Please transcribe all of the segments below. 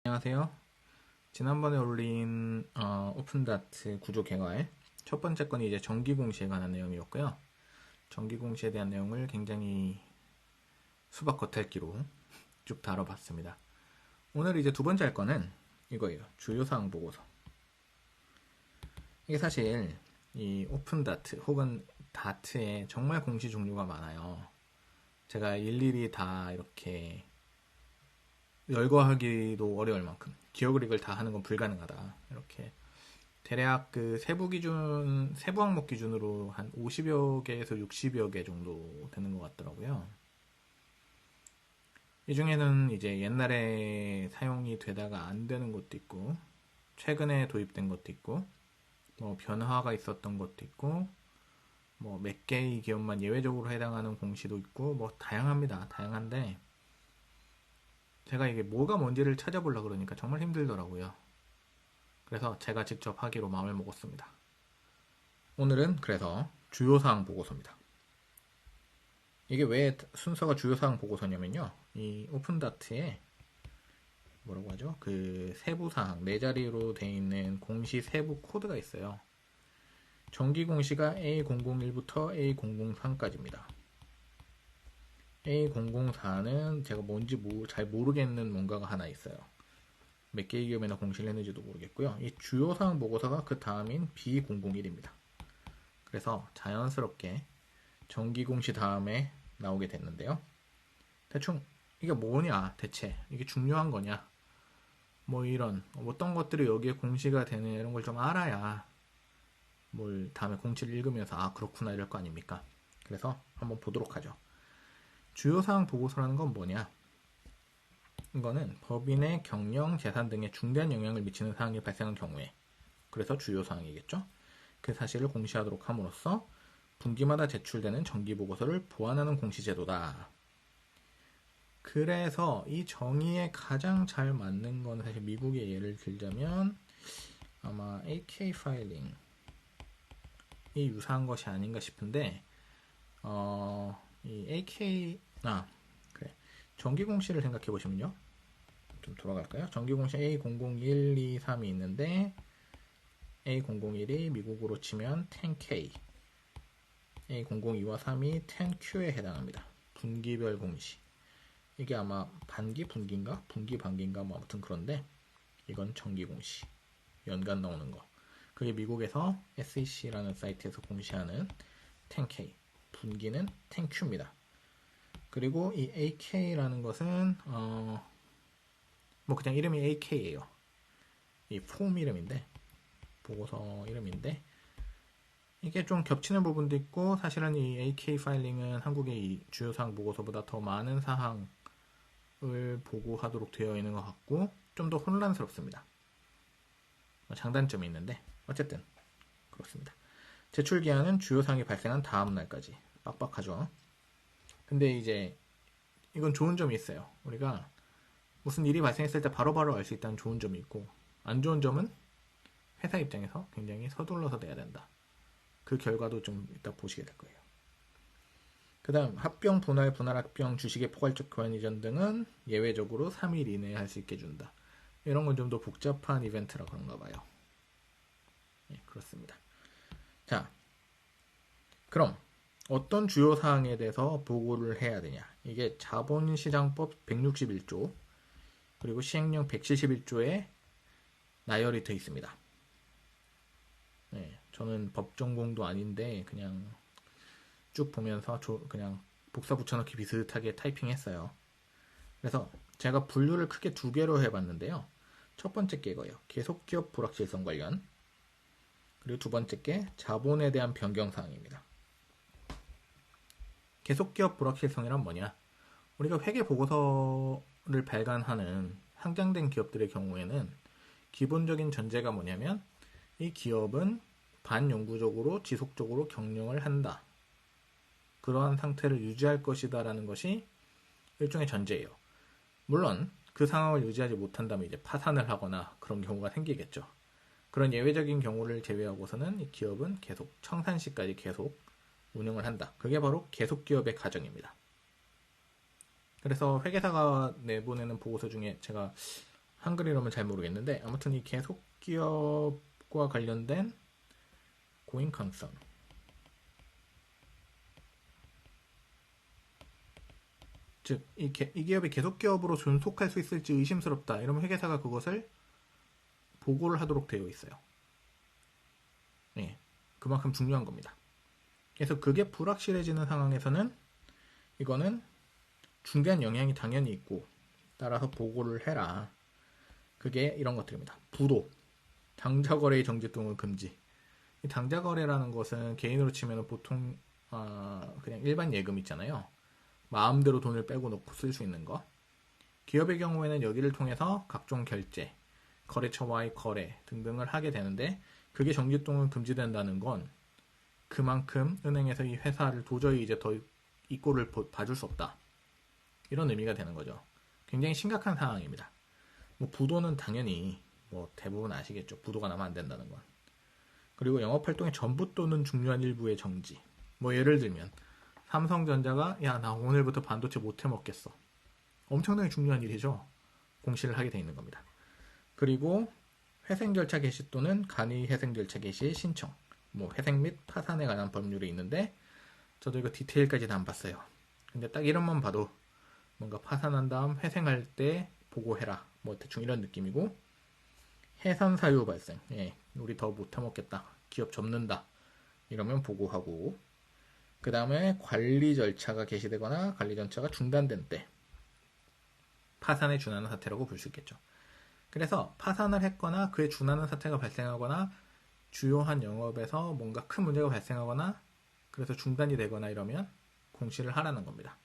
안녕하세요. 지난번에 올린 오픈다트 구조 개발 첫 번째 건이 이제 정기공시에 관한 내용이었고요. 정기공시에 대한 내용을 굉장히 수박 겉핥기로 쭉 다뤄봤습니다. 오늘 이제 두 번째 할 거는 이거예요. 주요사항 보고서. 이게 사실 이 오픈다트 혹은 다트에 정말 공시 종류가 많아요. 제가 일일이 다 이렇게 열거하기도 어려울 만큼 기억을 이걸 다 하는 건 불가능하다. 이렇게 대략 그 세부 항목 기준으로 한 50여 개에서 60여 개 정도 되는 것 같더라고요. 이 중에는 이제 옛날에 사용이 되다가 안 되는 것도 있고, 최근에 도입된 것도 있고, 뭐 변화가 있었던 것도 있고, 뭐 몇 개의 기업만 예외적으로 해당하는 공시도 있고, 뭐 다양합니다. 다양한데, 제가 이게 뭐가 뭔지를 찾아보려고 그러니까 정말 힘들더라고요. 그래서 제가 직접 하기로 마음을 먹었습니다. 오늘은 그래서 주요사항 보고서입니다. 이게 왜 순서가 주요사항 보고서냐면요. 이 오픈다트에 뭐라고 하죠? 그 세부사항, 네 자리로 되어 있는 공시 세부 코드가 있어요. 정기 공시가 A001부터 A003까지입니다. A004는 제가 뭔지 잘 모르겠는 뭔가가 하나 있어요. 몇 개의 기업이나 공시를 했는지도 모르겠고요. 이 주요사항 보고서가 그 다음인 B001입니다. 그래서 자연스럽게 정기공시 다음에 나오게 됐는데요. 대충 이게 뭐냐 대체 이게 중요한 거냐 뭐 이런 어떤 것들이 여기에 공시가 되는 이런 걸 좀 알아야 뭘 다음에 공시를 읽으면서 아 그렇구나 이럴 거 아닙니까. 그래서 한번 보도록 하죠. 주요사항 보고서라는 건 뭐냐, 이거는 법인의 경영, 재산 등에 중대한 영향을 미치는 사항이 발생한 경우에, 그래서 주요사항이겠죠. 그 사실을 공시하도록 함으로써 분기마다 제출되는 정기보고서를 보완하는 공시제도다. 그래서 이 정의에 가장 잘 맞는 건 사실 미국의 예를 들자면 아마 AK 파일링이 유사한 것이 아닌가 싶은데 이 AK 그래 정기공시를 생각해 보시면요. 좀 돌아갈까요? 정기공시 A001, 2, 3이 있는데 A001이 미국으로 치면 10K, A002와 3이 10Q에 해당합니다. 분기별 공시. 이게 아마 반기 분기인가? 분기 반기인가? 뭐 아무튼 그런데 이건 정기공시. 연간 나오는 거. 그게 미국에서 SEC라는 사이트에서 공시하는 10K. 분기는 10Q입니다. 그리고 이 AK라는 것은 뭐 그냥 이름이 AK예요. 이 폼 이름인데 보고서 이름인데 이게 좀 겹치는 부분도 있고 사실은 이 AK 파일링은 한국의 이 주요사항 보고서보다 더 많은 사항 을 보고하도록 되어 있는 것 같고 좀 더 혼란스럽습니다. 장단점이 있는데 어쨌든 그렇습니다. 제출 기한은 주요사항이 발생한 다음 날까지. 빡빡하죠. 근데 이제 이건 좋은 점이 있어요. 우리가 무슨 일이 발생했을 때 바로바로 알 수 있다는 좋은 점이 있고, 안 좋은 점은 회사 입장에서 굉장히 서둘러서 내야 된다. 그 결과도 좀 이따 보시게 될 거예요. 그 다음 합병, 분할, 분할합병, 주식의 포괄적 교환 이전 등은 예외적으로 3일 이내에 할 수 있게 준다. 이런 건 좀 더 복잡한 이벤트라 그런가 봐요. 네, 그렇습니다. 자, 그럼 어떤 주요 사항에 대해서 보고를 해야 되냐. 이게 자본시장법 161조 그리고 시행령 171조에 나열이 되어 있습니다. 네, 저는 법 전공도 아닌데 그냥 쭉 보면서 그냥 복사 붙여넣기 비슷하게 타이핑했어요. 그래서 제가 분류를 크게 두 개로 해봤는데요. 첫 번째 게 이거예요. 계속기업 불확실성 관련. 그리고 두 번째 게 자본에 대한 변경사항입니다. 계속기업 불확실성이란 뭐냐? 우리가 회계보고서를 발간하는 상장된 기업들의 경우에는 기본적인 전제가 뭐냐면 이 기업은 반영구적으로 지속적으로 경영을 한다. 그러한 상태를 유지할 것이다 라는 것이 일종의 전제예요. 물론 그 상황을 유지하지 못한다면 이제 파산을 하거나 그런 경우가 생기겠죠. 그런 예외적인 경우를 제외하고서는 이 기업은 계속 청산시까지 계속 운영을 한다. 그게 바로 계속기업의 가정입니다. 그래서 회계사가 내보내는 보고서 중에 제가 한글 이름은 잘 모르겠는데 아무튼 이 계속 기업과 관련된 going concern, 즉 이 기업이 계속 기업으로 존속할 수 있을지 의심스럽다 이러면 회계사가 그것을 보고를 하도록 되어 있어요. 예, 그만큼 중요한 겁니다. 그래서 그게 불확실해지는 상황에서는 이거는 중대한 영향이 당연히 있고 따라서 보고를 해라. 그게 이런 것들입니다. 부도, 당좌거래의 정지 또는 금지. 이 당좌거래라는 것은 개인으로 치면 보통 그냥 일반 예금 있잖아요. 마음대로 돈을 빼고 넣고 쓸 수 있는 거. 기업의 경우에는 여기를 통해서 각종 결제, 거래처와의 거래 등등을 하게 되는데 그게 정지 또는 금지된다는 건 그만큼 은행에서 이 회사를 도저히 이제 더 이 꼴을 봐줄 수 없다. 이런 의미가 되는 거죠. 굉장히 심각한 상황입니다. 뭐 부도는 당연히 뭐 대부분 아시겠죠. 부도가 나면 안 된다는 건. 그리고 영업활동의 전부 또는 중요한 일부의 정지. 뭐 예를 들면 삼성전자가 야, 나 오늘부터 반도체 못 해먹겠어. 엄청나게 중요한 일이죠. 공시를 하게 돼 있는 겁니다. 그리고 회생 절차 개시 또는 간이 회생 절차 개시의 신청. 뭐 회생 및 파산에 관한 법률이 있는데 저도 이거 디테일까지는 안 봤어요. 근데 딱 이름만 봐도 뭔가 파산한 다음 회생할 때 보고해라. 뭐 대충 이런 느낌이고 해산 사유 발생. 예, 우리 더 못 해먹겠다. 기업 접는다. 이러면 보고하고 그 다음에 관리 절차가 개시되거나 관리 절차가 중단된 때 파산에 준하는 사태라고 볼 수 있겠죠. 그래서 파산을 했거나 그에 준하는 사태가 발생하거나 주요한 영업에서 뭔가 큰 문제가 발생하거나 그래서 중단이 되거나 이러면 공시를 하라는 겁니다.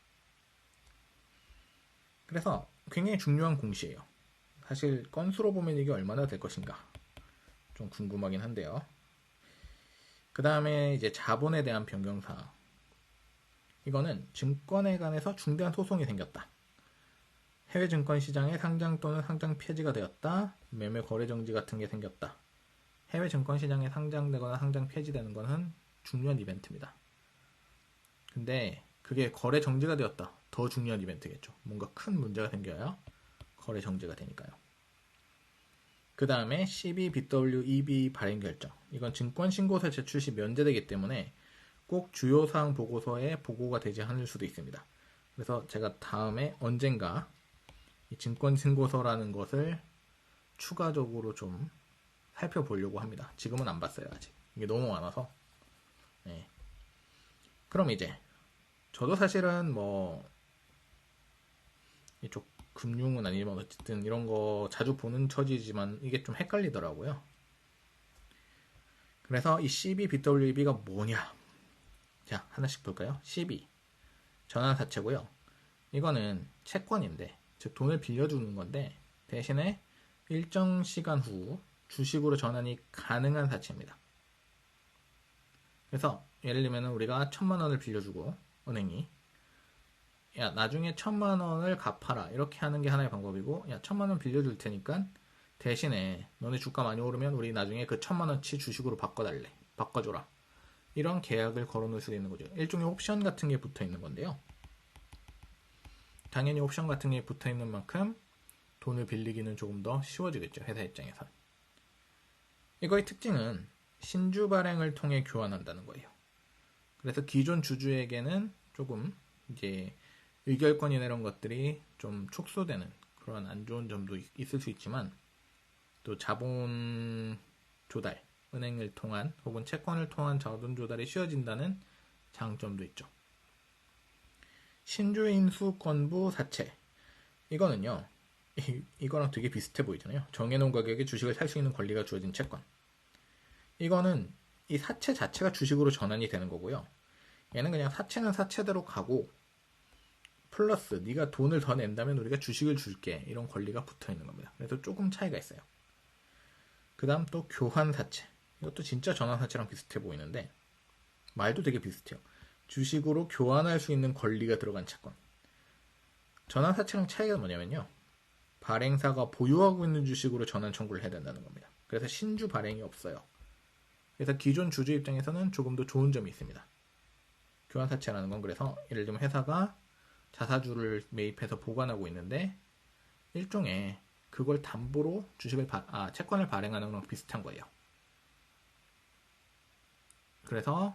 그래서 굉장히 중요한 공시예요. 사실 건수로 보면 이게 얼마나 될 것인가 좀 궁금하긴 한데요. 그 다음에 이제 자본에 대한 변경사항. 이거는 증권에 관해서 중대한 소송이 생겼다. 해외 증권 시장에 상장 또는 상장 폐지가 되었다. 매매 거래 정지 같은 게 생겼다. 해외 증권 시장에 상장되거나 상장 폐지되는 것은 중요한 이벤트입니다. 근데 그게 거래 정지가 되었다. 더 중요한 이벤트겠죠. 뭔가 큰 문제가 생겨야 거래 정지가 되니까요. 그 다음에 CBBWEB 발행 결정. 이건 증권 신고서 제출 시 면제되기 때문에 꼭 주요사항 보고서에 보고가 되지 않을 수도 있습니다. 그래서 제가 다음에 언젠가 이 증권 신고서라는 것을 추가적으로 좀 살펴보려고 합니다. 지금은 안 봤어요, 아직. 이게 너무 많아서. 네. 그럼 이제 저도 사실은 뭐 이쪽 금융은 아니지만 어쨌든 이런 거 자주 보는 처지지만 이게 좀 헷갈리더라고요. 그래서 이 CBBWEB가 뭐냐? 자, 하나씩 볼까요? CB 전환사채고요. 이거는 채권인데, 즉 돈을 빌려주는 건데 대신에 일정 시간 후 주식으로 전환이 가능한 사채입니다. 그래서 예를 들면 우리가 1,000만 원을 빌려주고 은행이 야, 나중에 1,000만 원을 갚아라 이렇게 하는 게 하나의 방법이고, 야, 1,000만 원 빌려줄 테니까 대신에 너네 주가 많이 오르면 우리 나중에 그 1,000만 원치 주식으로 바꿔줘라. 이런 계약을 걸어놓을 수도 있는 거죠. 일종의 옵션 같은 게 붙어 있는 건데요. 당연히 옵션 같은 게 붙어 있는 만큼 돈을 빌리기는 조금 더 쉬워지겠죠. 회사 입장에선. 이거의 특징은 신주 발행을 통해 교환한다는 거예요. 그래서 기존 주주에게는 조금 이제 의결권이나 이런 것들이 좀 축소되는 그런 안 좋은 점도 있을 수 있지만 또 자본 조달, 은행을 통한 혹은 채권을 통한 자본 조달이 쉬워진다는 장점도 있죠. 신주인수권부 사채. 이거는요, 이거랑 되게 비슷해 보이잖아요. 정해놓은 가격에 주식을 살 수 있는 권리가 주어진 채권. 이거는 이 사채 자체가 주식으로 전환이 되는 거고요. 얘는 그냥 사채는 사채대로 가고 플러스 네가 돈을 더 낸다면 우리가 주식을 줄게 이런 권리가 붙어 있는 겁니다. 그래서 조금 차이가 있어요. 그 다음 또 교환사채. 이것도 진짜 전환사채랑 비슷해 보이는데 말도 되게 비슷해요. 주식으로 교환할 수 있는 권리가 들어간 채권. 전환사채랑 차이가 뭐냐면요, 발행사가 보유하고 있는 주식으로 전환 청구를 해야 된다는 겁니다. 그래서 신주 발행이 없어요. 그래서 기존 주주 입장에서는 조금 더 좋은 점이 있습니다. 교환사채라는 건 그래서 예를 들면 회사가 자사주를 매입해서 보관하고 있는데 일종의 그걸 담보로 채권을 발행하는 거랑 비슷한 거예요. 그래서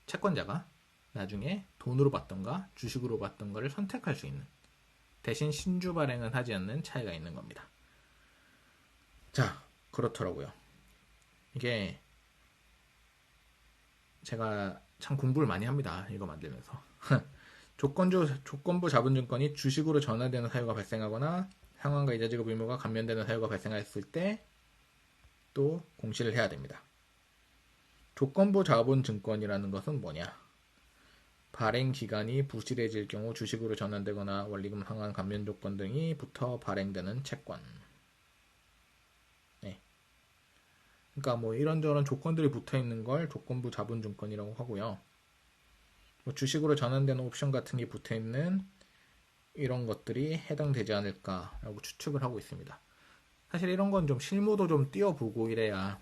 채권자가 나중에 돈으로 받던가 주식으로 받던가를 선택할 수 있는, 대신 신주 발행은 하지 않는 차이가 있는 겁니다. 자, 그렇더라고요. 이게 제가 참 공부를 많이 합니다. 이거 만들면서. 조건부 자본증권이 주식으로 전환되는 사유가 발생하거나 상환과 이자 지급 의무가 감면되는 사유가 발생했을 때 또 공시를 해야 됩니다. 조건부 자본증권이라는 것은 뭐냐? 발행 기간이 부실해질 경우 주식으로 전환되거나 원리금 상환 감면 조건 등이 붙어 발행되는 채권. 네. 그러니까 뭐 이런저런 조건들이 붙어 있는 걸 조건부 자본증권이라고 하고요. 뭐 주식으로 전환되는 옵션 같은 게 붙어 있는 이런 것들이 해당되지 않을까라고 추측을 하고 있습니다. 사실 이런 건 좀 실무도 좀 띄워보고 이래야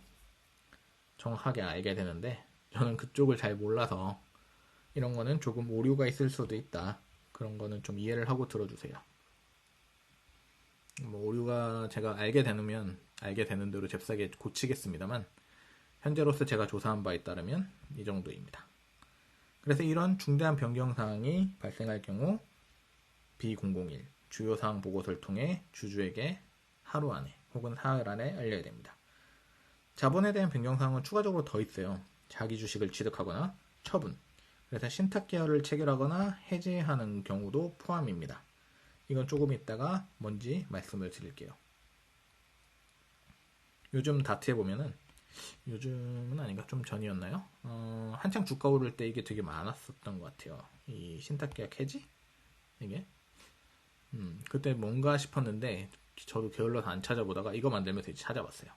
정확하게 알게 되는데, 저는 그쪽을 잘 몰라서 이런 거는 조금 오류가 있을 수도 있다. 그런 거는 좀 이해를 하고 들어주세요. 뭐 오류가 제가 알게 되는 대로 잽싸게 고치겠습니다만, 현재로서 제가 조사한 바에 따르면 이 정도입니다. 그래서 이런 중대한 변경사항이 발생할 경우 B001 주요사항 보고서를 통해 주주에게 하루 안에 혹은 사흘 안에 알려야 됩니다. 자본에 대한 변경사항은 추가적으로 더 있어요. 자기 주식을 취득하거나 처분, 그래서 신탁계약을 체결하거나 해지하는 경우도 포함입니다. 이건 조금 이따가 뭔지 말씀을 드릴게요. 요즘 다트에 보면은, 요즘은 아닌가? 좀 전이었나요? 한창 주가 오를 때 이게 되게 많았었던 것 같아요. 이 신탁계약 해지? 이게? 그때 뭔가 싶었는데, 저도 게을러서 안 찾아보다가 이거 만들면서 이제 찾아봤어요.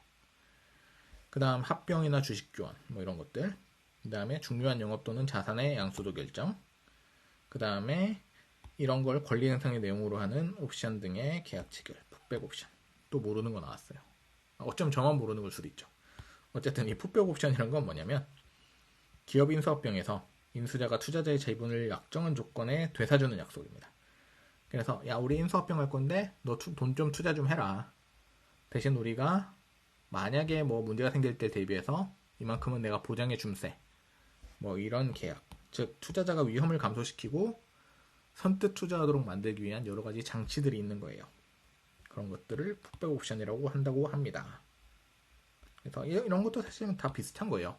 그 다음 합병이나 주식 교환, 뭐 이런 것들. 그 다음에 중요한 영업 또는 자산의 양수도 결정. 그 다음에 이런 걸 권리 행사의 내용으로 하는 옵션 등의 계약 체결, 풋백 옵션. 또 모르는 거 나왔어요. 어쩜 저만 모르는 걸 수도 있죠. 어쨌든 이 풋백 옵션이란 건 뭐냐면, 기업 인수합병에서 인수자가 투자자의 지분을 약정한 조건에 되사주는 약속입니다. 그래서 야, 우리 인수합병 할 건데 너 돈 좀 투자 좀 해라. 대신 우리가 만약에 뭐 문제가 생길 때 대비해서 이만큼은 내가 보장해 줌세. 뭐 이런 계약. 즉 투자자가 위험을 감소시키고 선뜻 투자하도록 만들기 위한 여러 가지 장치들이 있는 거예요. 그런 것들을 풋백 옵션이라고 한다고 합니다. 그래서 이런 것도 사실은 다 비슷한 거예요.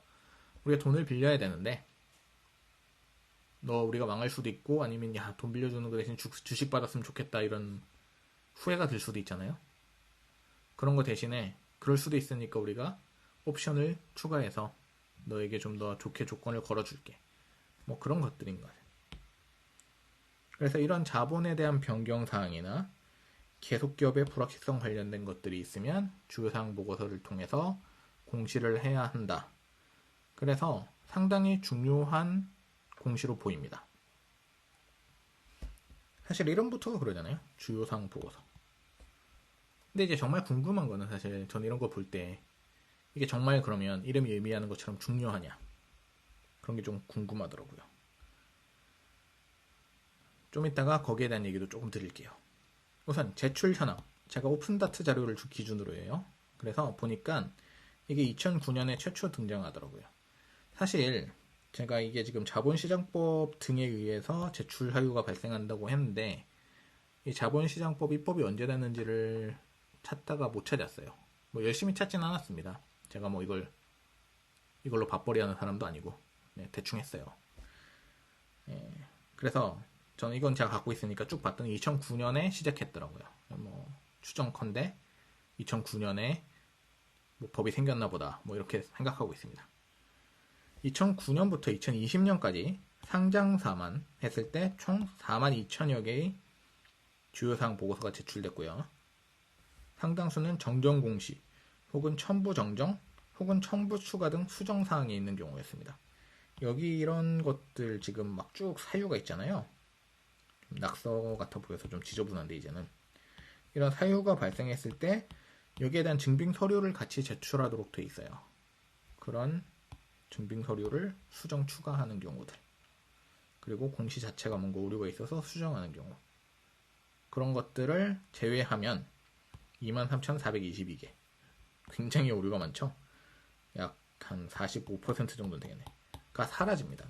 우리가 돈을 빌려야 되는데, 우리가 망할 수도 있고, 아니면 야, 돈 빌려주는 거 대신 주식 받았으면 좋겠다, 이런 후회가 들 수도 있잖아요. 그런 거 대신에 그럴 수도 있으니까 우리가 옵션을 추가해서 너에게 좀 더 좋게 조건을 걸어줄게. 뭐 그런 것들인 거예요. 그래서 이런 자본에 대한 변경사항이나 계속기업의 불확실성 관련된 것들이 있으면 주요사항 보고서를 통해서 공시를 해야 한다. 그래서 상당히 중요한 공시로 보입니다. 사실 이름부터가 그러잖아요. 주요사항 보고서. 근데 이제 정말 궁금한 거는, 사실 전 이런 거 볼 때 이게 정말 그러면 이름이 의미하는 것처럼 중요하냐, 그런 게 좀 궁금하더라고요. 좀 이따가 거기에 대한 얘기도 조금 드릴게요. 우선 제출 현황, 제가 오픈다트 자료를 기준으로 해요. 그래서 보니까 이게 2009년에 최초 등장하더라고요. 사실 제가 이게 지금 자본시장법 등에 의해서 제출 사유가 발생한다고 했는데, 이 자본시장법 입법이 언제 됐는지를 찾다가 못 찾았어요. 뭐 열심히 찾진 않았습니다. 제가 뭐 이걸로 밥벌이 하는 사람도 아니고, 네, 대충 했어요. 그래서 저는 이건 제가 갖고 있으니까 쭉 봤더니 2009년에 시작했더라고요. 뭐 추정컨대 2009년에 뭐 법이 생겼나 보다, 뭐 이렇게 생각하고 있습니다. 2009년부터 2020년까지 상장사만 했을 때 총 42,000여 개의 주요사항 보고서가 제출됐고요. 상당수는 정정 공시, 혹은 첨부 정정, 혹은 첨부 추가 등 수정사항이 있는 경우였습니다. 여기 이런 것들 지금 막 쭉 사유가 있잖아요. 낙서 같아 보여서 좀 지저분한데, 이제는 이런 사유가 발생했을 때 여기에 대한 증빙 서류를 같이 제출하도록 돼 있어요. 그런 증빙 서류를 수정 추가하는 경우들, 그리고 공시 자체가 뭔가 오류가 있어서 수정하는 경우, 그런 것들을 제외하면 23,422개. 굉장히 오류가 많죠? 약 한 45% 정도 되겠네.가 사라집니다.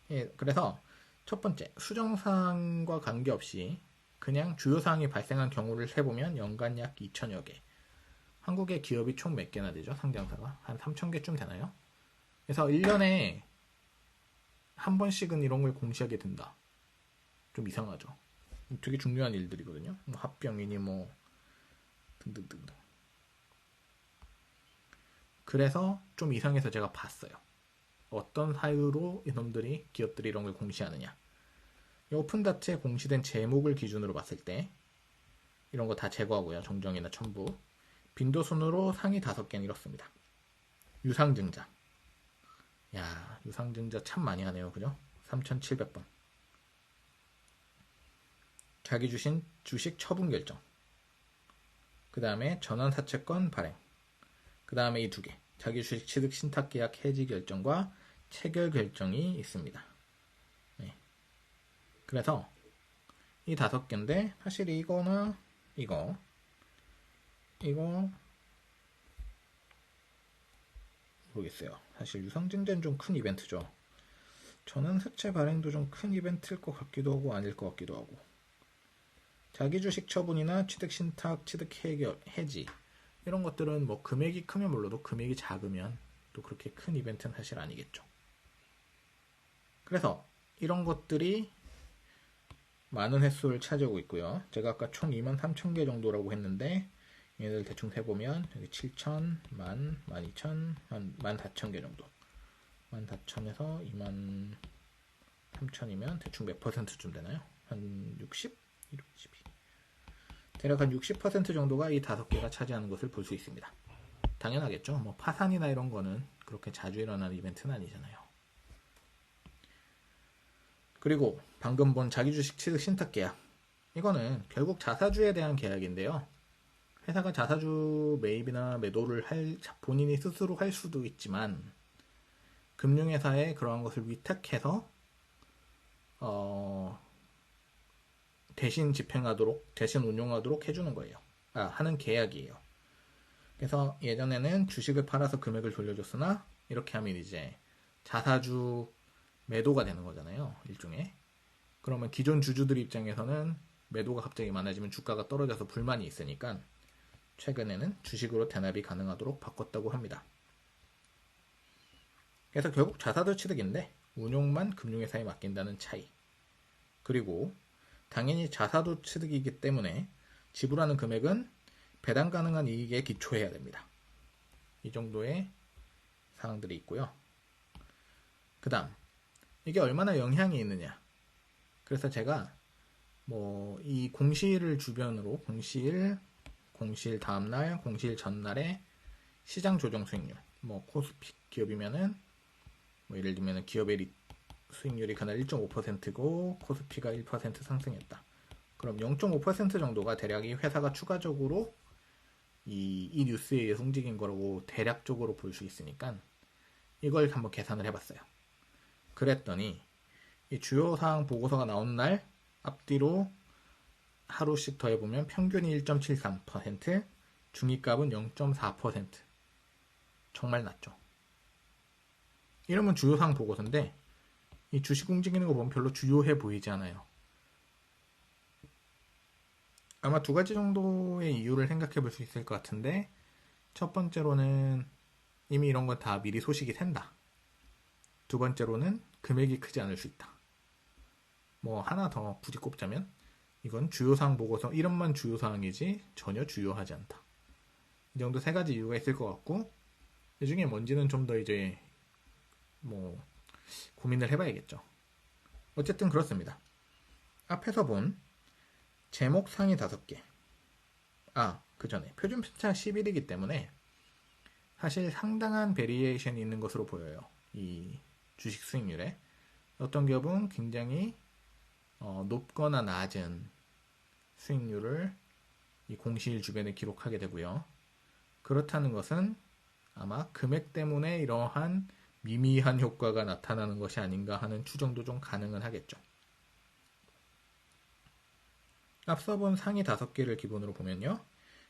예, 그래서 첫 번째, 수정사항과 관계없이 그냥 주요사항이 발생한 경우를 세보면 연간 약 2천여 개. 한국의 기업이 총 몇 개나 되죠? 상장사가? 한 3,000개쯤 되나요? 그래서 1년에 한 번씩은 이런 걸 공시하게 된다. 좀 이상하죠. 되게 중요한 일들이거든요. 뭐 합병이니 뭐 등등등등. 그래서 좀 이상해서 제가 봤어요. 어떤 사유로 이놈들이 기업들이 이런 걸 공시하느냐. 오픈다트에 공시된 제목을 기준으로 봤을 때 이런 거 다 제거하고요. 정정이나 첨부. 빈도순으로 상위 5개는 이렇습니다. 유상증자. 야, 유상증자 참 많이 하네요. 그죠? 3,700번. 자기 주식 처분 결정. 그 다음에 전환사채권 발행. 그 다음에 이 2개. 자기 주식 취득 신탁계약 해지 결정과 체결 결정이 있습니다. 네. 그래서 이 5개인데 사실 이거나 이거 모르겠어요. 사실 유상증자는 좀 큰 이벤트죠. 전환사채 발행도 좀 큰 이벤트일 것 같기도 하고 아닐 것 같기도 하고. 자기 주식 처분이나 취득 신탁, 취득 해지 이런 것들은 뭐 금액이 크면 몰라도 금액이 작으면 또 그렇게 큰 이벤트는 사실 아니겠죠. 그래서 이런 것들이 많은 횟수를 차지하고 있고요. 제가 아까 총 23,000개 정도라고 했는데 얘들 대충 세보면 여기 7,000, 10,000, 12,000, 한 14,000개 정도. 14,000에서 23,000이면 대충 몇 퍼센트쯤 되나요? 한 60? 62. 대략 한 60% 정도가 이 5개가 차지하는 것을 볼 수 있습니다. 당연하겠죠. 뭐 파산이나 이런 거는 그렇게 자주 일어나는 이벤트는 아니잖아요. 그리고 방금 본 자기주식 취득 신탁 계약. 이거는 결국 자사주에 대한 계약인데요. 회사가 자사주 매입이나 매도를 본인이 스스로 할 수도 있지만 금융회사에 그러한 것을 위탁해서 대신 집행하도록, 대신 운용하도록 해주는 거예요. 하는 계약이에요. 그래서 예전에는 주식을 팔아서 금액을 돌려줬으나 이렇게 하면 이제 자사주 매도가 되는 거잖아요. 일종의. 그러면 기존 주주들 입장에서는 매도가 갑자기 많아지면 주가가 떨어져서 불만이 있으니까 최근에는 주식으로 대납이 가능하도록 바꿨다고 합니다. 그래서 결국 자사주 취득인데 운용만 금융회사에 맡긴다는 차이. 그리고 당연히 자사주 취득이기 때문에 지불하는 금액은 배당 가능한 이익에 기초해야 됩니다. 이 정도의 사항들이 있고요. 그 다음 이게 얼마나 영향이 있느냐. 그래서 제가 뭐 이 공시일 주변으로 공시일 다음날, 공시일 전날에 시장 조정 수익률, 뭐 코스피 기업이면은 뭐 예를 들면 기업의 수익률이 그날 1.5%고 코스피가 1% 상승했다. 그럼 0.5% 정도가 대략 이 회사가 추가적으로 이 뉴스에 의해서 움직인 거라고 대략적으로 볼 수 있으니까 이걸 한번 계산을 해봤어요. 그랬더니 이 주요사항 보고서가 나온 날 앞뒤로 하루씩 더해보면 평균이 1.73%, 중위값은 0.4%. 정말 낮죠. 이러면 주요사항 보고서인데 이 주식 움직이는 거 보면 별로 주요해 보이지 않아요. 아마 2가지 정도의 이유를 생각해 볼 수 있을 것 같은데 첫 번째로는 이미 이런 건 다 미리 소식이 샌다. 2번째로는 금액이 크지 않을 수 있다. 뭐 하나 더 굳이 꼽자면 이건 주요사항 보고서 이름만 주요사항이지 전혀 주요하지 않다. 이 정도 3가지 이유가 있을 것 같고 이 중에 뭔지는 좀 더 이제 뭐 고민을 해봐야겠죠. 어쨌든 그렇습니다. 앞에서 본 제목 상위 5개. 그 전에 표준 편차 10일이기 때문에 사실 상당한 베리에이션이 있는 것으로 보여요. 이 주식 수익률에. 어떤 기업은 굉장히 높거나 낮은 수익률을 이 공시일 주변에 기록하게 되고요. 그렇다는 것은 아마 금액 때문에 이러한 미미한 효과가 나타나는 것이 아닌가 하는 추정도 좀 가능은 하겠죠. 앞서 본 상위 5개를 기본으로 보면요.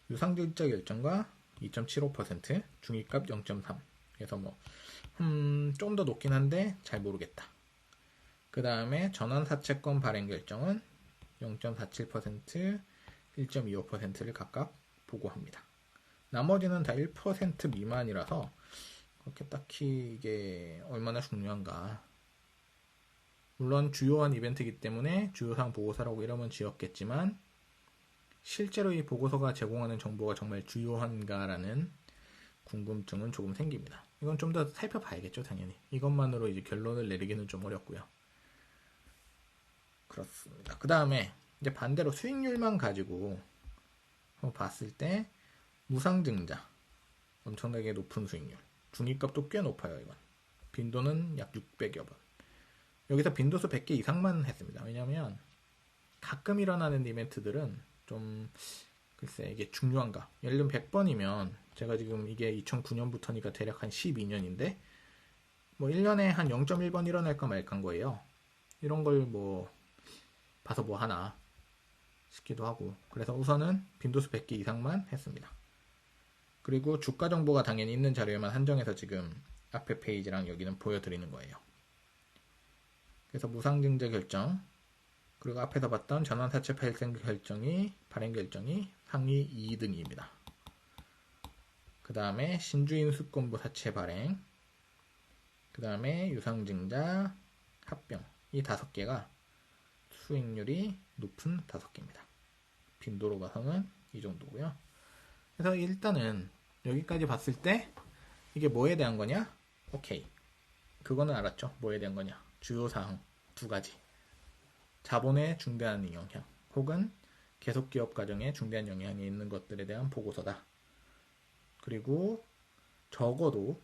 유상증자 결정과 2.75%, 중위값 0.3. 그래서 뭐 좀 더 높긴 한데 잘 모르겠다. 그 다음에 전환사채권 발행 결정은 0.47%, 1.25%를 각각 보고합니다. 나머지는 다 1% 미만이라서 그렇게 딱히 이게 얼마나 중요한가. 물론 주요한 이벤트이기 때문에 주요사항 보고서라고 이름은 지었겠지만 실제로 이 보고서가 제공하는 정보가 정말 주요한가라는 궁금증은 조금 생깁니다. 이건 좀 더 살펴봐야겠죠, 당연히. 이것만으로 이제 결론을 내리기는 좀 어렵고요. 그렇습니다. 그 다음에 이제 반대로 수익률만 가지고 봤을 때 무상증자 엄청나게 높은 수익률, 중위값도 꽤 높아요. 이건 빈도는 약 600여 번. 여기서 빈도수 100개 이상만 했습니다. 왜냐하면 가끔 일어나는 이벤트들은 좀 글쎄 이게 중요한가. 예를 들면 100번이면 제가 지금 이게 2009년부터니까 대략 한 12년인데 뭐 1년에 한 0.1번 일어날까 말까인 거예요. 이런 걸 뭐 봐서 뭐 하나 싶기도 하고. 그래서 우선은 빈도수 100개 이상만 했습니다. 그리고 주가 정보가 당연히 있는 자료에만 한정해서 지금 앞에 페이지랑 여기는 보여드리는 거예요. 그래서 무상증자 결정, 그리고 앞에서 봤던 전환사채 발행 결정이 상위 2등입니다. 그 다음에 신주인 수권부 사채 발행, 그 다음에 유상증자, 합병, 이 5개가 수익률이 높은 5개입니다. 빈도로 봐서는 이 정도고요. 그래서 일단은 여기까지 봤을 때 이게 뭐에 대한 거냐? 오케이. 그거는 알았죠. 뭐에 대한 거냐? 주요사항 2가지. 자본에 중대한 영향, 혹은 계속기업 과정에 중대한 영향이 있는 것들에 대한 보고서다. 그리고 적어도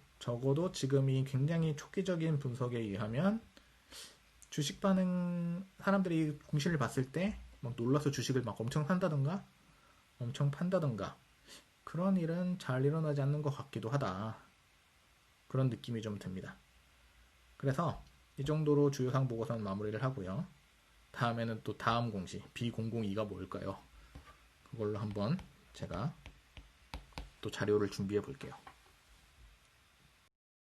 지금이 굉장히 초기적인 분석에 의하면 주식 반응, 사람들이 공시를 봤을 때 막 놀라서 주식을 막 엄청 산다던가 엄청 판다던가 그런 일은 잘 일어나지 않는 것 같기도 하다. 그런 느낌이 좀 듭니다. 그래서 이 정도로 주요사항 보고서는 마무리를 하고요. 다음에는 또 다음 공시 B002가 뭘까요? 그걸로 한번 제가 또 자료를 준비해 볼게요.